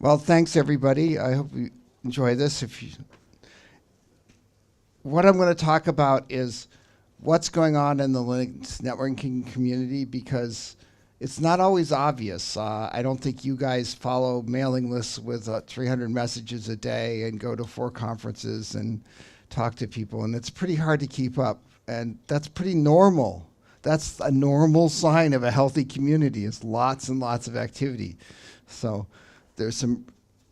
Well, thanks everybody. I hope you enjoy this. What I'm going to talk about is what's going on in the Linux networking community, because it's not always obvious. I don't think you guys follow mailing lists with 300 messages a day and go to 4 conferences and talk to people, and it's pretty hard to keep up, and that's pretty normal. That's a normal sign of a healthy community. It's lots and lots of activity. So there's some,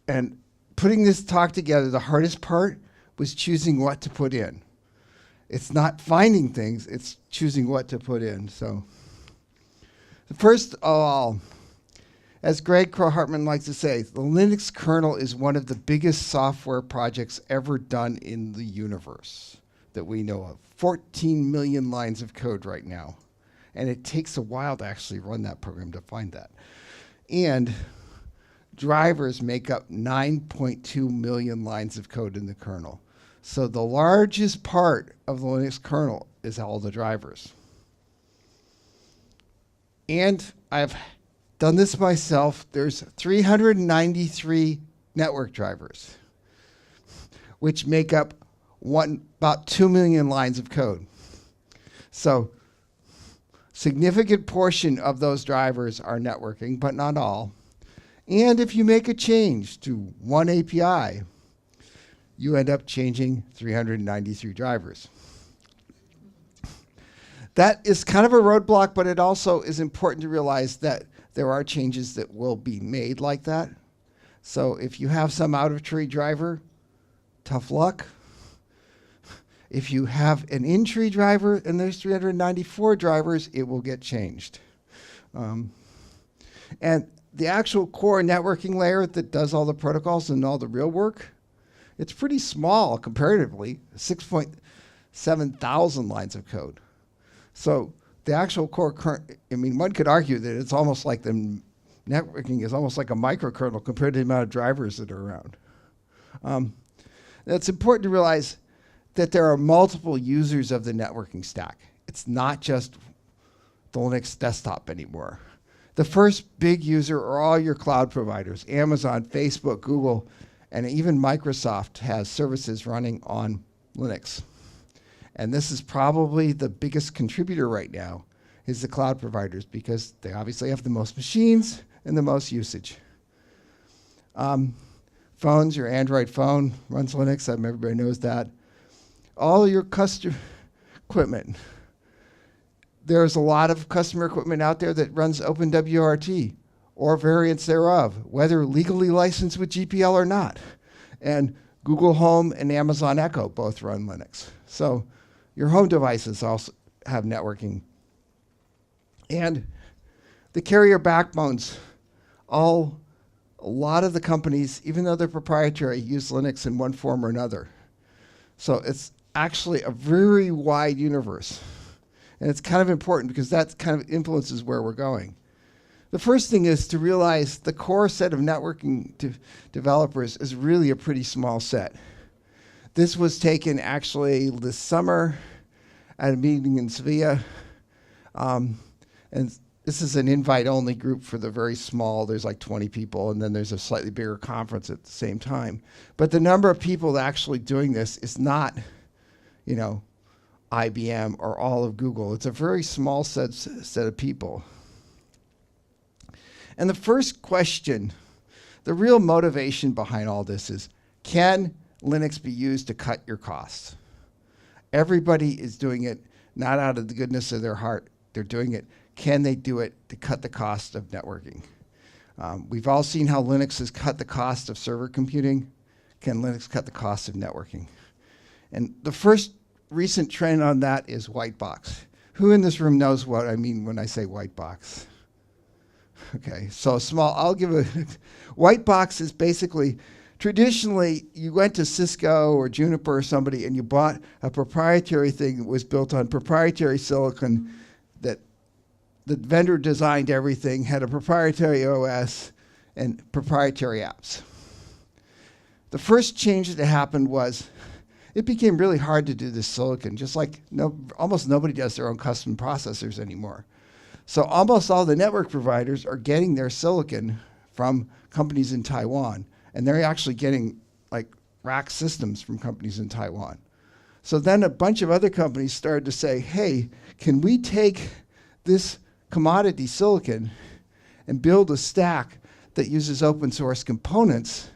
and putting this talk together, the hardest part was choosing what to put in. It's not finding things, it's choosing what to put in. So first of all, as Greg Crow-Hartman likes to say, the Linux kernel is one of the biggest software projects ever done in the universe that we know of. 14 million lines of code right now. And it takes a while to actually run that program to find that. And drivers make up 9.2 million lines of code in the kernel. So the largest part of the Linux kernel is all the drivers. And I've done this myself. There's 393 network drivers, which make up about 2 million lines of code. So significant portion of those drivers are networking, but not all. And if you make a change to one API, you end up changing 393 drivers. That is kind of a roadblock, but it also is important to realize that there are changes that will be made like that. So if you have some out-of-tree driver, tough luck. If you have an in-tree driver and there's 394 drivers, it will get changed. And the actual core networking layer that does all the protocols and all the real work, it's pretty small comparatively, 6.7 thousand lines of code. So the actual core, I mean, one could argue that it's almost like the networking is almost like a microkernel compared to the amount of drivers that are around. It's important to realize that there are multiple users of the networking stack. It's not just the Linux desktop anymore. The first big user are all your cloud providers, Amazon, Facebook, Google, and even Microsoft has services running on Linux. And this is probably the biggest contributor right now, is the cloud providers, because they obviously have the most machines and the most usage. Phones, your Android phone runs Linux, everybody knows that. All your customer equipment. There's a lot of customer equipment out there that runs OpenWRT or variants thereof, whether legally licensed with GPL or not. And Google Home and Amazon Echo both run Linux. So your home devices also have networking. And the carrier backbones, a lot of the companies, even though they're proprietary, use Linux in one form or another. So it's actually a very wide universe. And it's kind of important because that kind of influences where we're going. The first thing is to realize the core set of networking developers is really a pretty small set. This was taken actually this summer at a meeting in Sevilla. And this is an invite-only group for the very small. There's like 20 people, and then there's a slightly bigger conference at the same time. But the number of people actually doing this is not, you know, IBM or all of Google. It's a very small set of people. And the first question, the real motivation behind all this is, can Linux be used to cut your costs? Everybody is doing it, not out of the goodness of their heart. They're doing it. Can they do it to cut the cost of networking? We've all seen how Linux has cut the cost of server computing. Can Linux cut the cost of networking? And the first recent trend on that is white box. Who in this room knows what I mean when I say white box? Okay, so small, I'll give a, white box is basically, traditionally you went to Cisco or Juniper or somebody and you bought a proprietary thing that was built on proprietary silicon that the vendor designed everything, had a proprietary OS and proprietary apps. The first change that happened was it became really hard to do this silicon, just like almost nobody does their own custom processors anymore. So almost all the network providers are getting their silicon from companies in Taiwan. And they're actually getting like rack systems from companies in Taiwan. So then a bunch of other companies started to say, hey, can we take this commodity silicon and build a stack that uses open source components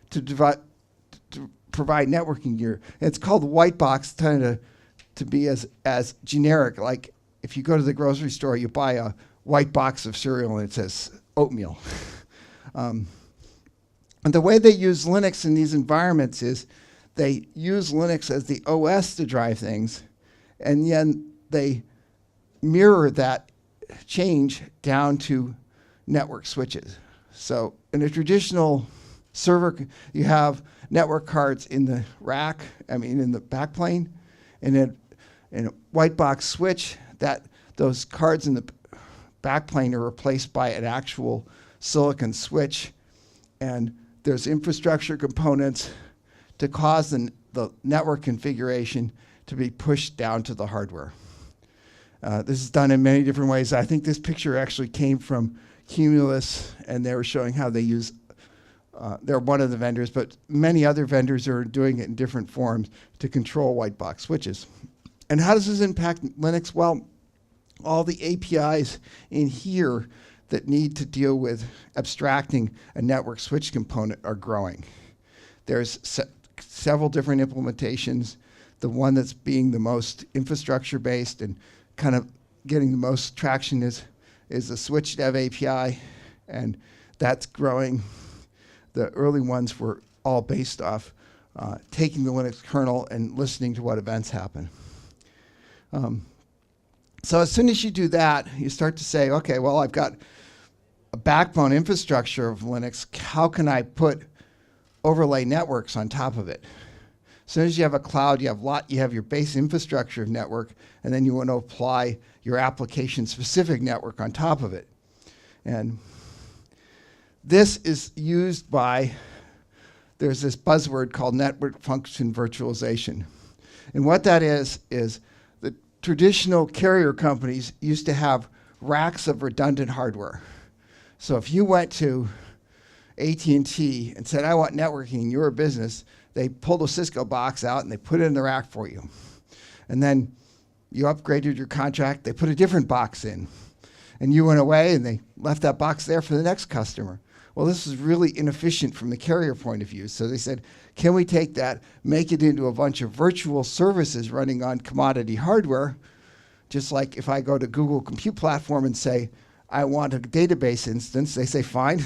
to provide networking gear? And it's called white box, trying to be as generic. Like if you go to the grocery store, you buy a white box of cereal and it says oatmeal. And the way they use Linux in these environments is they use Linux as the OS to drive things, and then they mirror that change down to network switches. So in a traditional server, you have network cards in the rack, in the backplane, and then in a white box switch, those cards in the backplane are replaced by an actual silicon switch, and there's infrastructure components to cause the network configuration to be pushed down to the hardware. This is done in many different ways. I think this picture actually came from Cumulus, and they were showing how they use, they're one of the vendors, but many other vendors are doing it in different forms to control white box switches. And how does this impact Linux? Well, all the APIs in here that need to deal with abstracting a network switch component are growing. There's several different implementations. The one that's being the most infrastructure based and kind of getting the most traction is the switch dev API, and that's growing. The early ones were all based off taking the Linux kernel and listening to what events happen. So as soon as you do that, you start to say, okay, well, I've got a backbone infrastructure of Linux. How can I put overlay networks on top of it? As soon as you have a cloud, you have your base infrastructure of network, and then you want to apply your application-specific network on top of it. And this is used by, there's this buzzword called network function virtualization. And what that is the traditional carrier companies used to have racks of redundant hardware. So if you went to AT&T and said, I want networking in your business, they pulled a Cisco box out and they put it in the rack for you. And then you upgraded your contract, they put a different box in. And you went away and they left that box there for the next customer. Well, this is really inefficient from the carrier point of view. So they said, can we take that, make it into a bunch of virtual services running on commodity hardware? Just like if I go to Google Compute Platform and say, I want a database instance, they say, fine,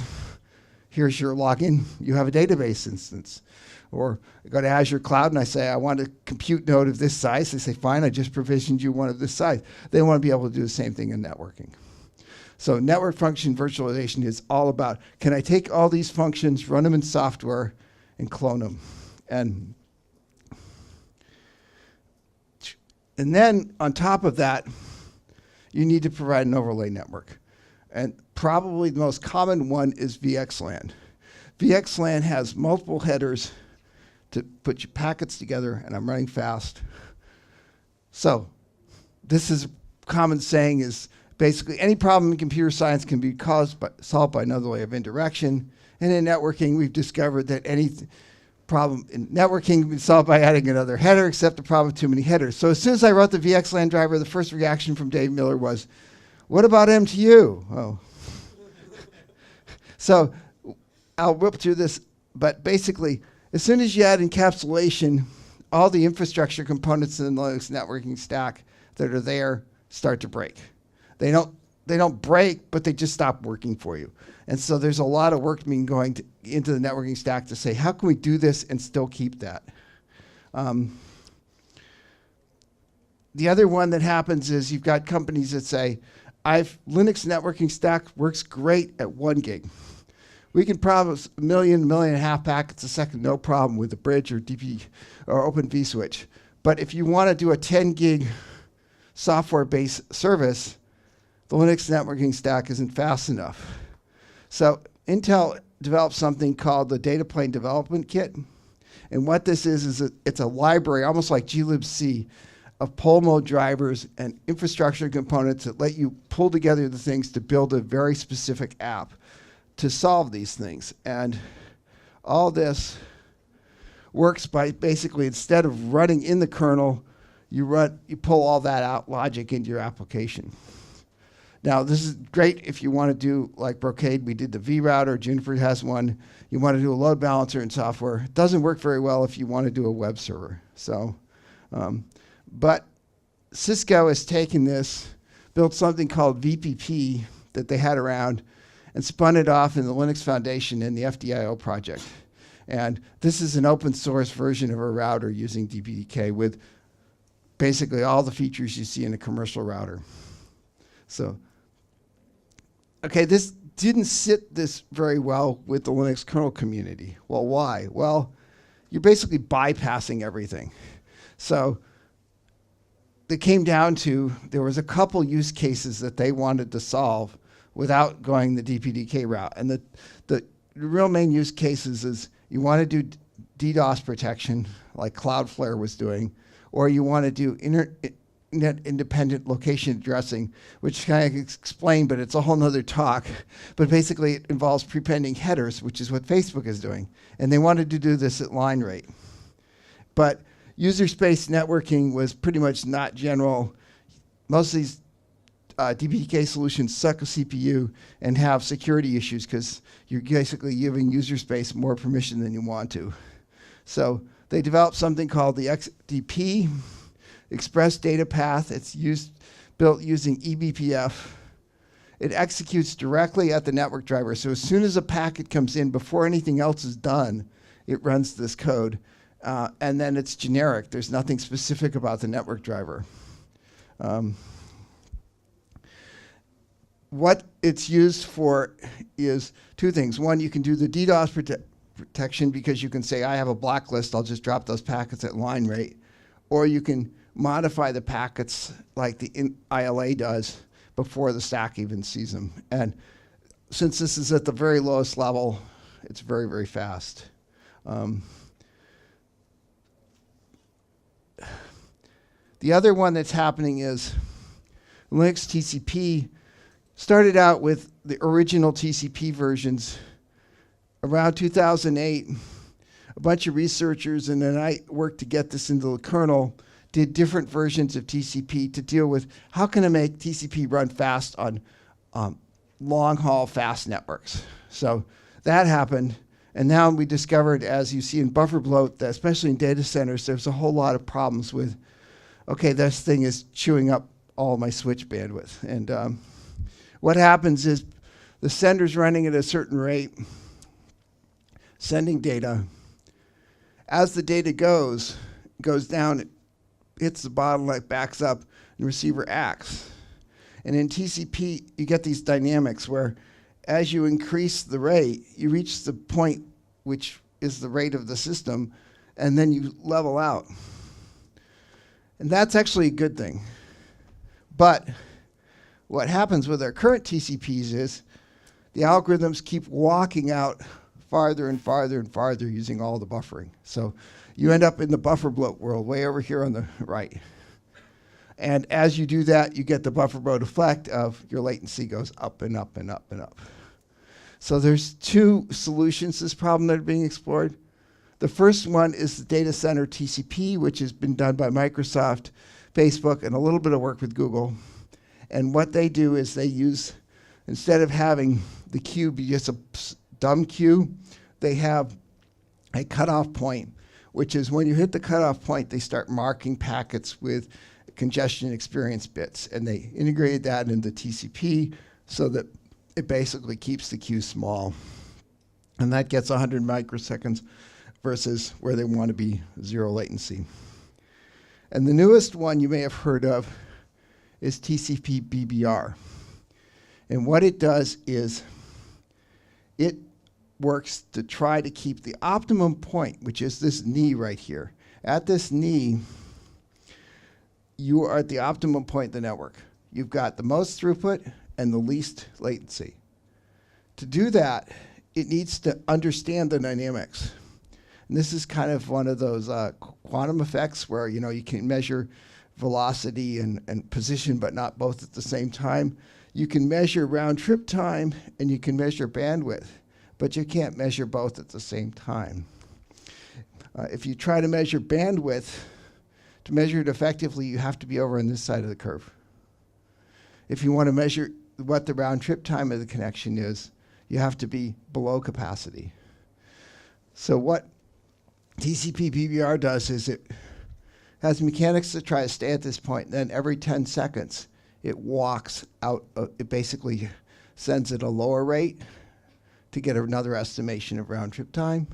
here's your login, you have a database instance. Or I go to Azure Cloud and I say, I want a compute node of this size. They say, fine, I just provisioned you one of this size. They want to be able to do the same thing in networking. So network function virtualization is all about, can I take all these functions, run them in software, and clone them? And then on top of that, you need to provide an overlay network. And probably the most common one is VXLAN. VXLAN has multiple headers to put your packets together, and I'm running fast. So this is a common saying is basically any problem in computer science can be solved by another way of indirection. And in networking, we've discovered that any problem in networking can be solved by adding another header, except the problem of too many headers. So as soon as I wrote the VXLAN driver, the first reaction from Dave Miller was, what about MTU? Oh. So I'll whip through this, but basically, as soon as you add encapsulation, all the infrastructure components in the Linux networking stack that are there start to break. They don't break, but they just stop working for you. And so there's a lot of work being going into the networking stack to say, how can we do this and still keep that? The other one that happens is you've got companies that say, Linux networking stack works great at 1 gig. We can process 1.5 million packets a second, no problem with the bridge or DP or Open vSwitch. But if you want to do a 10 gig software-based service, the Linux networking stack isn't fast enough. So Intel developed something called the Data Plane Development Kit. And what this is it's a library, almost like glibc, of poll mode drivers and infrastructure components that let you pull together the things to build a very specific app. to solve these things. And all this works by basically, instead of running in the kernel, you pull all that out logic into your application. Now, this is great if you want to do like Brocade. We did the vRouter. Juniper has one. You want to do a load balancer in software. It doesn't work very well if you want to do a web server. So, but Cisco has taken this, built something called VPP that they had around, and spun it off in the Linux Foundation in the FDIO project. And this is an open source version of a router using DPDK with basically all the features you see in a commercial router. So, okay, this didn't sit this very well with the Linux kernel community. Well, why? Well, you're basically bypassing everything. So it came down to, there was a couple use cases that they wanted to solve without going the DPDK route. And the real main use cases is you want to do DDoS protection, like Cloudflare was doing, or you want to do internet independent location addressing, which kind of explained, but it's a whole nother talk. But basically it involves prepending headers, which is what Facebook is doing. And they wanted to do this at line rate. But user space networking was pretty much not general. Most of these DPDK solutions suck a CPU and have security issues because you're basically giving user space more permission than you want to. So they developed something called the XDP Express data path. It's built using eBPF. It executes directly at the network driver. So as soon as a packet comes in, before anything else is done, it runs this code. And then it's generic. There's nothing specific about the network driver. What it's used for is two things. One, you can do the DDoS protection because you can say, I have a blacklist, I'll just drop those packets at line rate. Or you can modify the packets like the ILA does before the stack even sees them. And since this is at the very lowest level, it's very, very fast. The other one that's happening is Linux TCP started out with the original TCP versions around 2008. A bunch of researchers, and then I worked to get this into the kernel, did different versions of TCP to deal with how can I make TCP run fast on long-haul fast networks. So that happened, and now we discovered, as you see in buffer bloat, that especially in data centers, there's a whole lot of problems with, okay, this thing is chewing up all my switch bandwidth. And what happens is the sender's running at a certain rate, sending data. As the data goes down, it hits the bottleneck, backs up, and the receiver acts. And in TCP, you get these dynamics where as you increase the rate, you reach the point which is the rate of the system, and then you level out. And that's actually a good thing. But what happens with our current TCPs is the algorithms keep walking out farther and farther and farther using all the buffering. So you end up in the buffer bloat world way over here on the right. And as you do that, you get the buffer bloat effect of your latency goes up and up and up and up. So there's two solutions to this problem that are being explored. The first one is the data center TCP, which has been done by Microsoft, Facebook, and a little bit of work with Google. And what they do is they use, instead of having the queue be just a dumb queue, they have a cutoff point, which is when you hit the cutoff point, they start marking packets with congestion experience bits. And they integrated that into TCP so that it basically keeps the queue small. And that gets 100 microseconds versus where they want to be 0 latency. And the newest one you may have heard of is TCP BBR. And what it does is it works to try to keep the optimum point, which is this knee right here. At this knee, you are at the optimum point in the network. You've got the most throughput and the least latency. To do that, it needs to understand the dynamics. And this is kind of one of those quantum effects where you can measure velocity and position, but not both at the same time. You can measure round trip time and you can measure bandwidth, but you can't measure both at the same time. If you try to measure bandwidth, to measure it effectively, you have to be over on this side of the curve. If you want to measure what the round trip time of the connection is, you have to be below capacity. So what TCP PBR does is it has mechanics to try to stay at this point, then every 10 seconds it walks out, it basically sends at a lower rate to get another estimation of round trip time,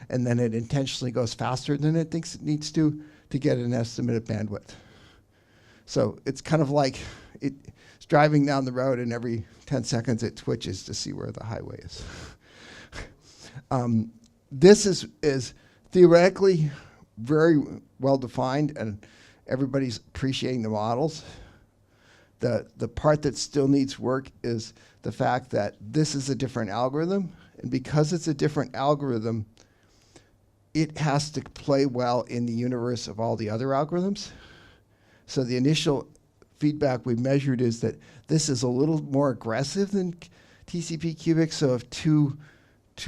and then it intentionally goes faster than it thinks it needs to get an estimate of bandwidth. So it's kind of like it's driving down the road and every 10 seconds it twitches to see where the highway is. This is theoretically very well defined and everybody's appreciating the models. The part that still needs work is the fact that this is a different algorithm, and because it's a different algorithm, it has to play well in the universe of all the other algorithms. So the initial feedback we measured is that this is a little more aggressive than TCP cubic, so if two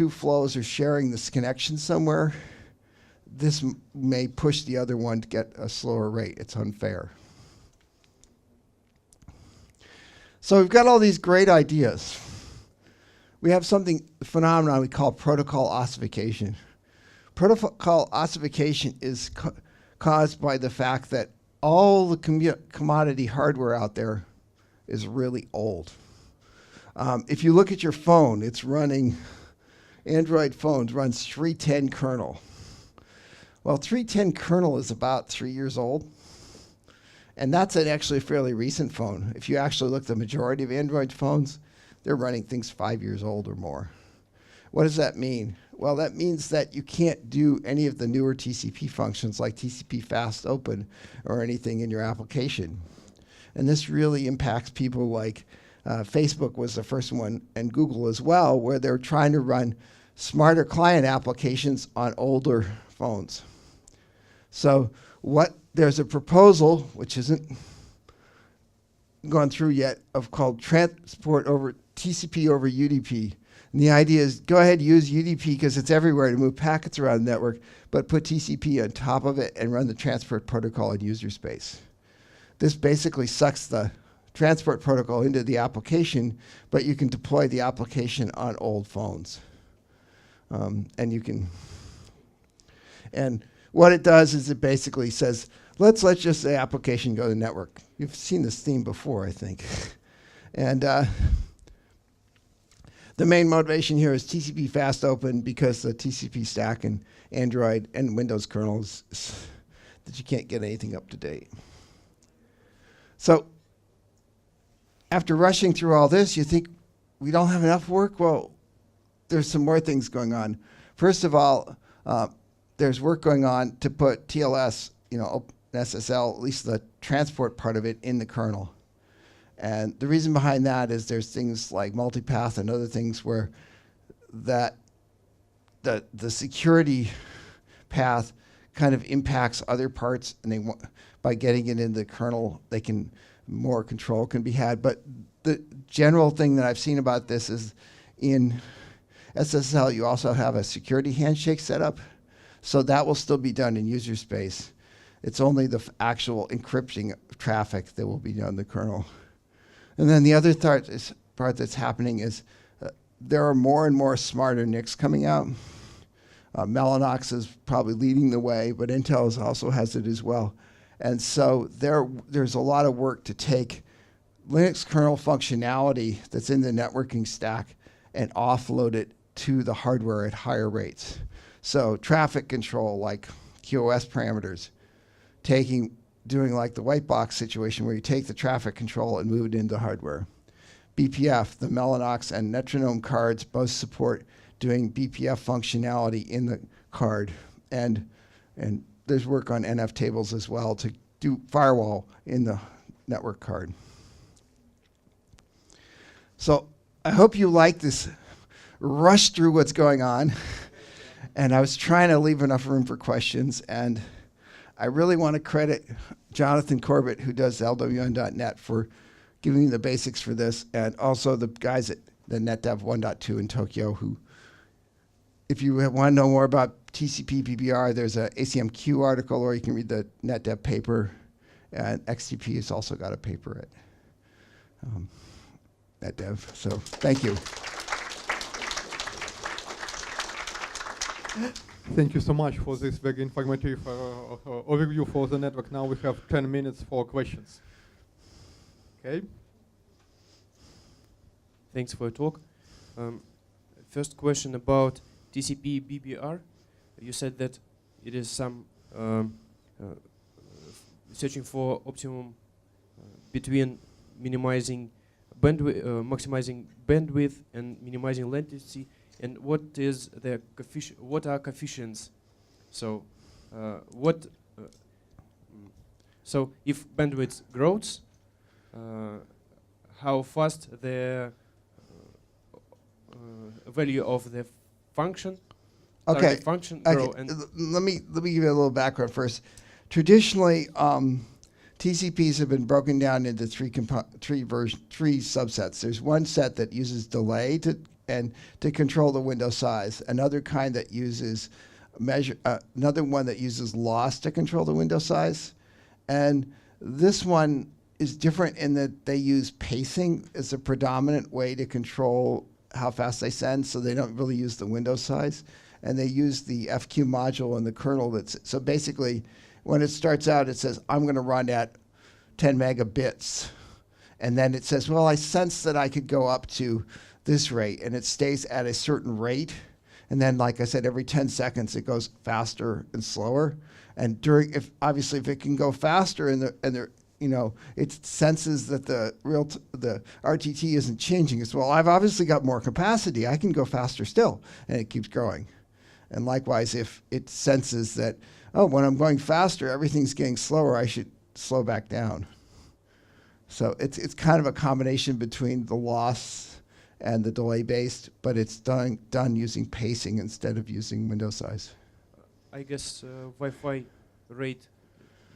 flows are sharing this connection somewhere, this may push the other one to get a slower rate. It's unfair. So we've got all these great ideas. We have a phenomenon we call protocol ossification. Protocol ossification is caused by the fact that all the commodity hardware out there is really old. If you look at your phone, it's running, Android phones runs 3.10 kernel. Well, 3.10 kernel is about 3 years old. And that's actually a fairly recent phone. If you actually look at the majority of Android phones, they're running things 5 years old or more. What does that mean? Well, that means that you can't do any of the newer TCP functions like TCP Fast Open or anything in your application. And this really impacts people like Facebook was the first one, and Google as well, where they're trying to run smarter client applications on older phones. So there's a proposal, which isn't gone through yet, called transport over TCP over UDP. And the idea is go ahead, use UDP because it's everywhere to move packets around the network, but put TCP on top of it and run the transport protocol in user space. This basically sucks the transport protocol into the application, but you can deploy the application on old phones. And what it does is it basically says, let's just the application go to the network. You've seen this theme before, I think. And the main motivation here is TCP Fast Open because the TCP stack and Android and Windows kernels that you can't get anything up to date. So after rushing through all this, you think we don't have enough work? Well, there's some more things going on. First of all, there's work going on to put TLS, SSL, at least the transport part of it, in the kernel. And the reason behind that is there's things like multipath and other things where the security path kind of impacts other parts, and by getting it in the kernel, more control can be had. But the general thing that I've seen about this is in SSL, you also have a security handshake set up. So that will still be done in user space. It's only the actual encrypting of traffic that will be done in the kernel. And then the other part that's happening is there are more and more smarter NICs coming out. Mellanox is probably leading the way, but Intel also has it as well. And so there's a lot of work to take Linux kernel functionality that's in the networking stack and offload it to the hardware at higher rates. So traffic control, like QoS parameters, doing like the white box situation where you take the traffic control and move it into hardware. BPF, the Mellanox and Metronome cards both support doing BPF functionality in the card. And there's work on NF tables as well to do firewall in the network card. So I hope you like this rush through what's going on. And I was trying to leave enough room for questions. And I really want to credit Jonathan Corbett, who does LWN.net, for giving me the basics for this, and also the guys at the NetDev 1.2 in Tokyo, who, if you want to know more about TCP PBR, there's a ACMQ article, or you can read the NetDev paper, and XDP has also got a paper at NetDev. So thank you. Thank you so much for this very informative overview for the network. Now we have 10 minutes for questions. Okay. Thanks for your talk. First question about TCP BBR. You said that it is some searching for optimum between minimizing bandwidth, maximizing bandwidth, and minimizing latency. And what is the what are coefficients? So so if bandwidth grows, how fast the value of the function, Okay. function Okay. grow? And Let me give you a little background first. Traditionally, TCPs have been broken down into three subsets. There's one set that uses delay to control the window size. Another kind that uses another one that uses loss to control the window size. And this one is different in that they use pacing as a predominant way to control how fast they send, so they don't really use the window size. And they use the FQ module in the kernel. So basically, when it starts out, it says, I'm going to run at 10 megabits. And then it says, well, I sense that I could go up to this rate, and it stays at a certain rate. And then, like I said, every 10 seconds, it goes faster and slower. And obviously, if it can go faster it senses that the RTT isn't changing. It's, well, I've obviously got more capacity. I can go faster still, and it keeps growing. And likewise, if it senses that, oh, when I'm going faster, everything's getting slower, I should slow back down. So it's kind of a combination between the loss and the delay based, but it's done using pacing instead of using window size. I guess Wi-Fi rate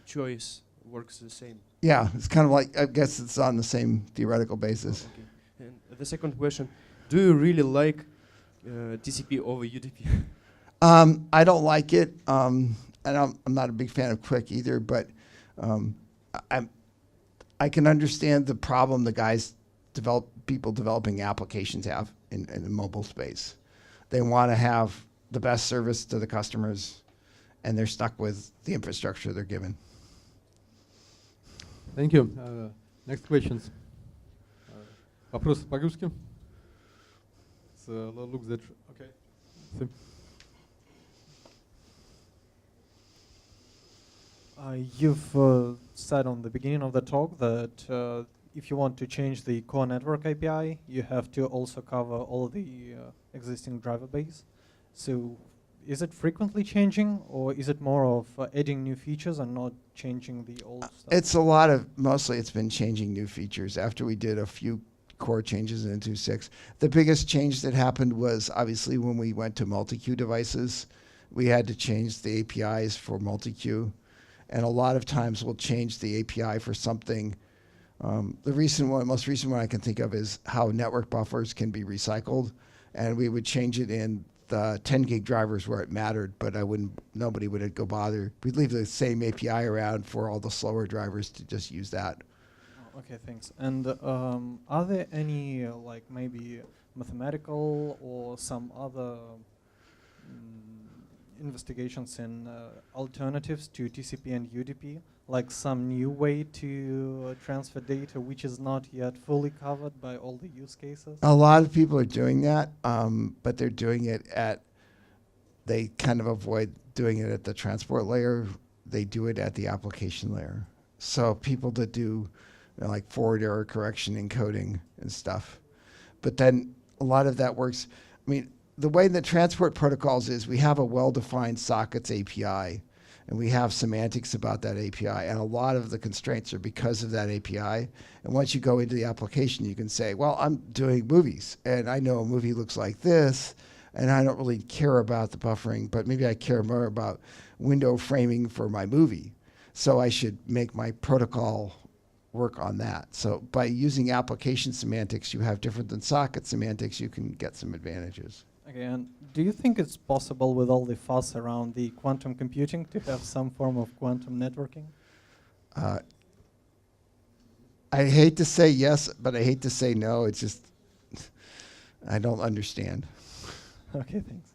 choice works the same. Yeah, it's kind of like, I guess it's on the same theoretical basis. Okay. And the second question, do you really like TCP over UDP? I don't like it, and I'm not a big fan of Quick either, but I can understand the problem the people developing applications have in the mobile space. They want to have the best service to the customers, and they're stuck with the infrastructure they're given. Thank you. Next questions. Вопрос по-русски. Looks that okay. You've said on the beginning of the talk that if you want to change the core network API, you have to also cover all the existing driver base. So is it frequently changing, or is it more of adding new features and not changing the old stuff? It's mostly it's been changing new features after we did a few core changes in 2.6. The biggest change that happened was obviously when we went to multi-queue devices, we had to change the APIs for multi-queue. And a lot of times we'll change the API for something. The most recent one I can think of is how network buffers can be recycled. And we would change it in the 10 gig drivers where it mattered, but nobody would go bother. We'd leave the same API around for all the slower drivers to just use that. Okay, thanks. And are there any like maybe mathematical or some other investigations in alternatives to TCP and UDP, like some new way to transfer data which is not yet fully covered by all the use cases? A lot of people are doing that, but they're doing it they kind of avoid doing it at the transport layer. They do it at the application layer. So people that do like forward error correction encoding and stuff. But then a lot of that works. I mean, the way the transport protocols is we have a well-defined sockets API, and we have semantics about that API, and a lot of the constraints are because of that API. And once you go into the application, you can say, well, I'm doing movies, and I know a movie looks like this, and I don't really care about the buffering, but maybe I care more about window framing for my movie. So I should make my protocol work on that. So by using application semantics, you have different than socket semantics, you can get some advantages. Okay, and do you think it's possible with all the fuss around the quantum computing to have some form of quantum networking? I hate to say yes, but I hate to say no. It's just, I don't understand. Okay, thanks.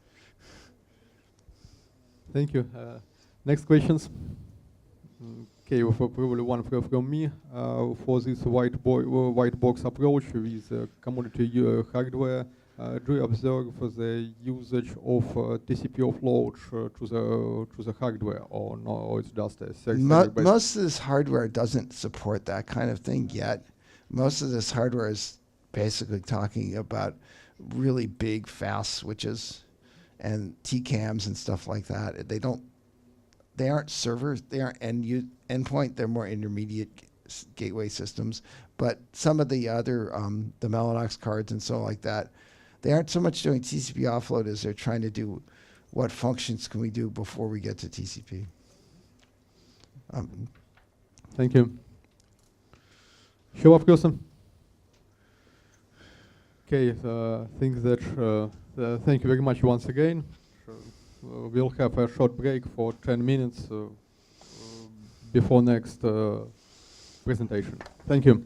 Thank you. Next questions. Okay, probably one from me. For this white box approach with commodity hardware, do you observe the usage of TCP offload to the hardware, or no? Or it's just a most of this hardware doesn't support that kind of thing yet. Most of this hardware is basically talking about really big, fast switches and TCAMs and stuff like that. They aren't servers. They aren't endpoint. They're more intermediate gateway systems. But some of the other, the Mellanox cards and so like that, they aren't so much doing TCP offload as they're trying to do what functions can we do before we get to TCP. Thank you. Еще вопросы? Okay, think that thank you very much once again. We'll have a short break for 10 minutes before next presentation. Thank you.